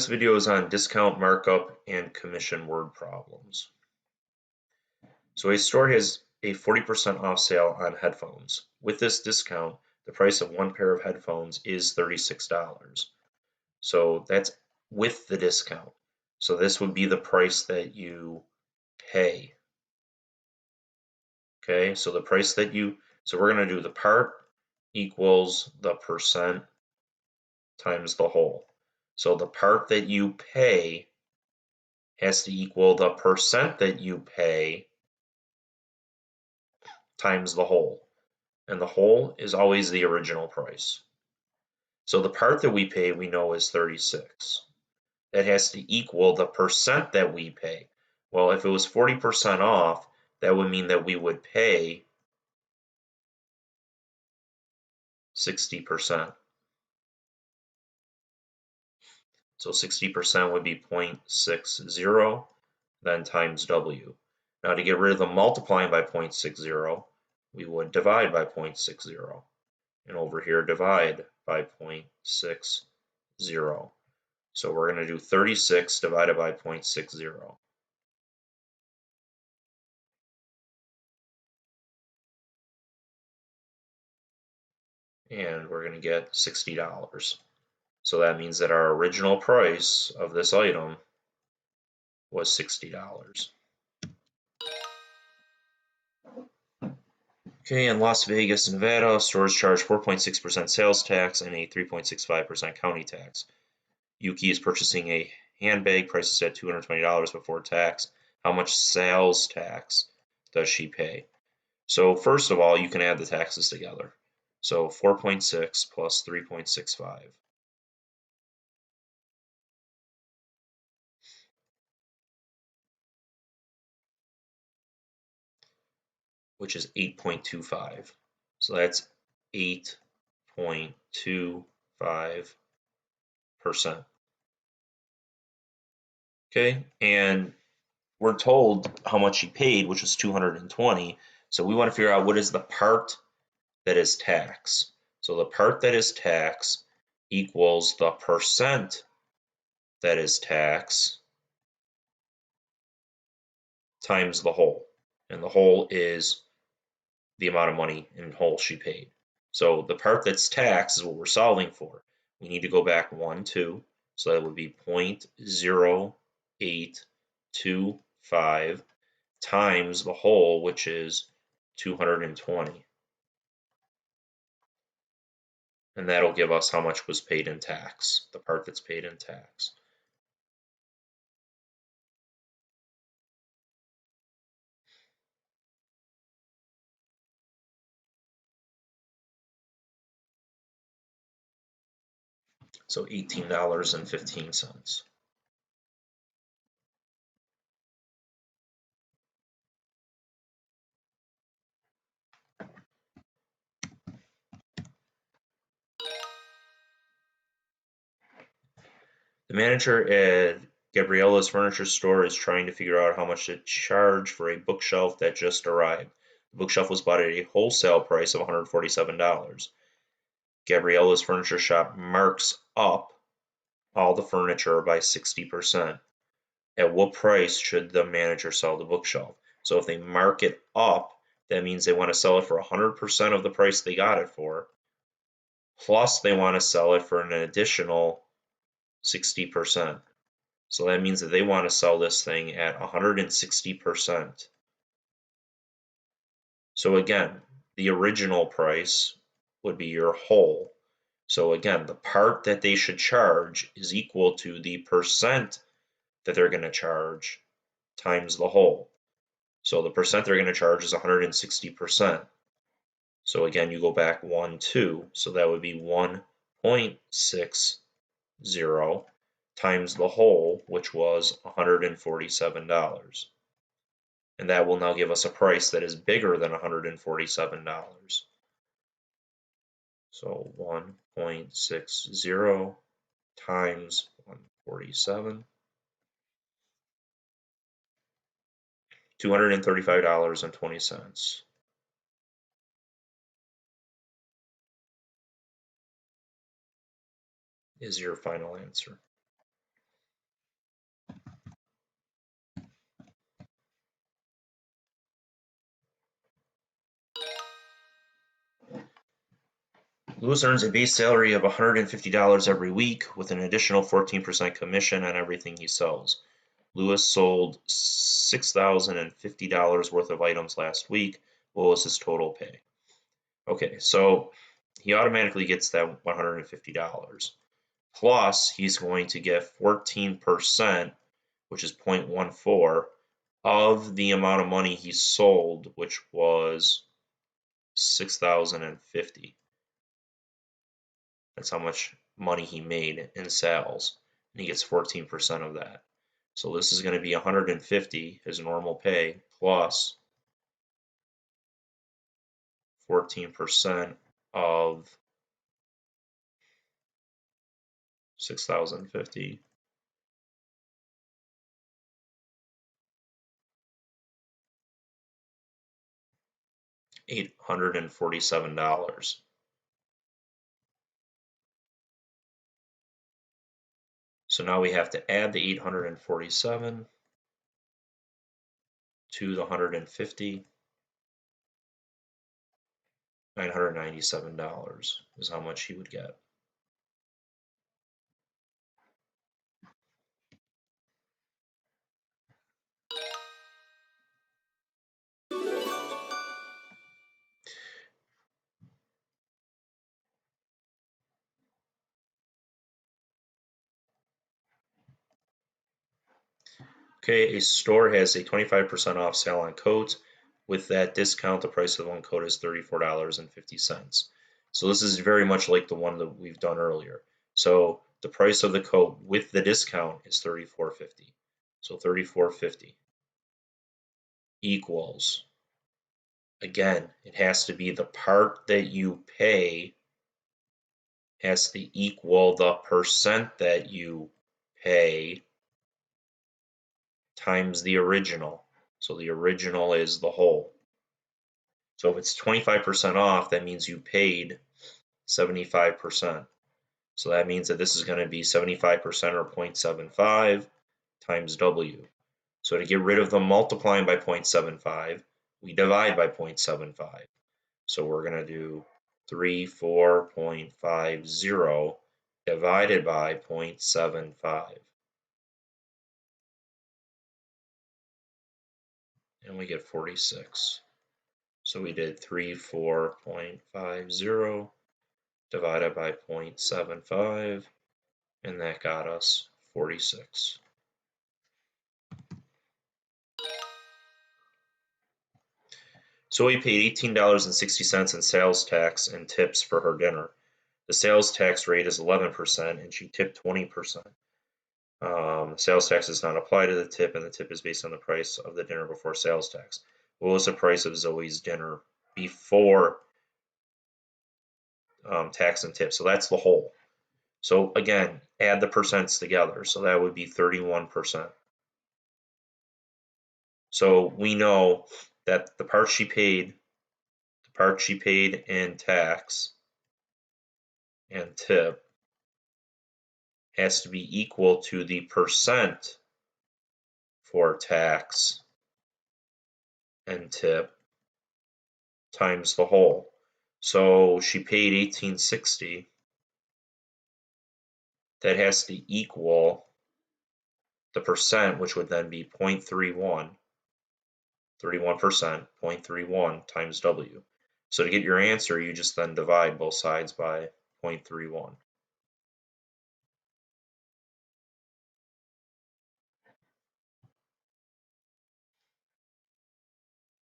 This video is on discount markup and commission word problems. So a store has a 40% off sale on headphones. With this discount, the price of one pair of headphones is $36. So that's with the discount. So this would be the price that you pay. Okay, so the price that so we're going to do the part equals the percent times the whole. So the part that you pay has to equal the percent that you pay times the whole. And the whole is always the original price. So the part that we pay we know is 36. That has to equal the percent that we pay. Well, if it was 40% off, that would mean that we would pay 60%. So 60% would be 0.60, then times W. Now to get rid of the multiplying by 0.60, we would divide by 0.60. And over here, divide by 0.60. So we're going to do 36 divided by 0.60. And we're going to get $60. So that means that our original price of this item was $60. Okay, in Las Vegas, Nevada, stores charge 4.6% sales tax and a 3.65% county tax. Yuki is purchasing a handbag priced at $220 before tax. How much sales tax does she pay? So first of all, you can add the taxes together. So 4.6 plus 3.65. Which is 8.25. So that's 8.25%. Okay, and we're told how much she paid, which was 220. So we want to figure out what is the part that is tax. So the part that is tax equals the percent that is tax times the whole. And the whole is the amount of money in whole she paid. So the part that's tax is what we're solving for. We need to go back 1, 2. So that would be 0.0825 times the whole, which is 220. And that'll give us how much was paid in tax, the part that's paid in tax. So $18.15. The manager at Gabriella's furniture store is trying to figure out how much to charge for a bookshelf that just arrived. The bookshelf was bought at a wholesale price of $147. Gabriella's furniture shop marks up all the furniture by 60%. At what price should the manager sell the bookshelf? So if they mark it up, that means they want to sell it for 100% of the price they got it for, plus they want to sell it for an additional 60%. So that means that they want to sell this thing at 160%. So again, the original price would be your whole. So again, the part that they should charge is equal to the percent that they're going to charge times the whole. So the percent they're going to charge is 160%. So again, you go back 1, 2. So that would be 1.60 times the whole, which was $147. And that will now give us a price that is bigger than $147. So 1.60 times 147, $235.20 is your final answer. Lewis earns a base salary of $150 every week with an additional 14% commission on everything he sells. Lewis sold $6,050 worth of items last week. What was his total pay? Okay, so he automatically gets that $150. Plus, he's going to get 14%, which is 0.14, of the amount of money he sold, which was 6,050. That's how much money he made in sales, and he gets 14% of that. So this is going to be 150, his normal pay, plus 14% of 6,050. $847. So now we have to add the 847 to the 150. $997 is how much he would get. Okay, a store has a 25% off sale on coats. With that discount, the price of one coat is $34.50. So this is very much like the one that we've done earlier. So the price of the coat with the discount is $34.50. So $34.50 equals, again, it has to be the part that you pay has to equal the percent that you pay times the original. So the original is the whole. So if it's 25% off, that means you paid 75%. So that means that this is going to be 75% or 0.75 times W. So to get rid of the multiplying by 0.75, we divide by 0.75. So we're going to do 34.50 divided by 0.75. And we get 46. So we did 34.50 divided by 0.75, and that got us 46. So we paid $18.60 in sales tax and tips for her dinner. The sales tax rate is 11%, and she tipped 20%. Sales tax does not apply to the tip, and the tip is based on the price of the dinner before sales tax. What was the price of Zoe's dinner before tax and tip? So that's the whole. So again, add the percents together. So that would be 31%. So we know that the part she paid in tax and tip has to be equal to the percent for tax and tip times the whole. So she paid $18.60. That has to equal the percent, which would then be 0.31, 31%, 0.31 times W. So to get your answer, you just then divide both sides by 0.31.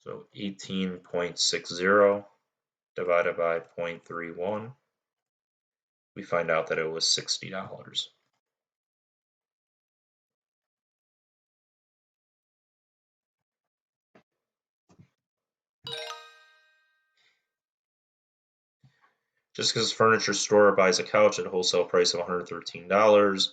So 18.60 divided by 0.31, we find out that it was $60. Just because a furniture store buys a couch at a wholesale price of $113,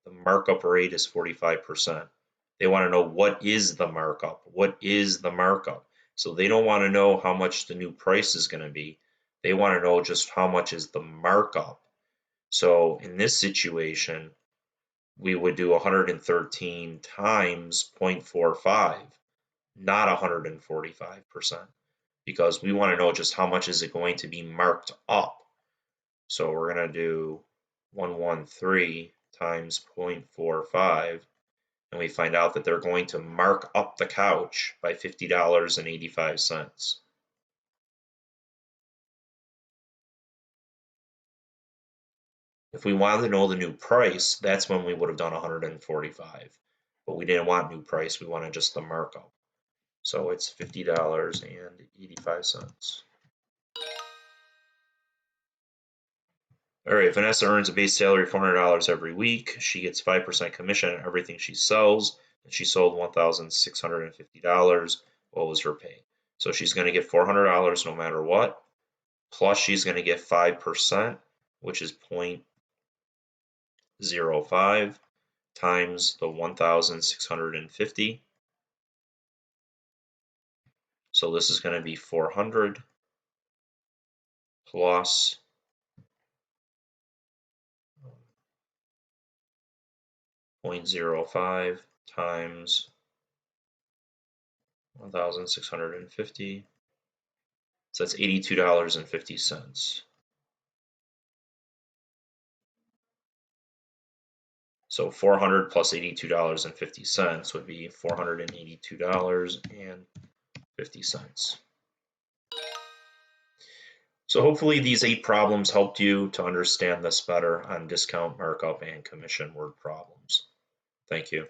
the markup rate is 45%. They want to know what is the markup? What is the markup? So they don't want to know how much the new price is going to be. They want to know just how much is the markup. So in this situation, we would do 113 times 0.45, not 145%, because we want to know just how much is it going to be marked up. So we're going to do 113 times 0.45, and we find out that they're going to mark up the couch by $50.85. If we wanted to know the new price, that's when we would have done 145. But we didn't want new price, we wanted just the markup. So it's $50.85. All right, Vanessa earns a base salary of $400 every week. She gets 5% commission on everything she sells, and she sold $1,650. What was her pay? So she's going to get $400 no matter what, plus she's going to get 5%, which is 0.05 times the 1,650. So this is going to be 400 plus 0.05 times 1,650. So that's $82.50. So 400 plus $82.50 would be $482.50. So hopefully these 8 problems helped you to understand this better on discount, markup, and commission word problems. Thank you.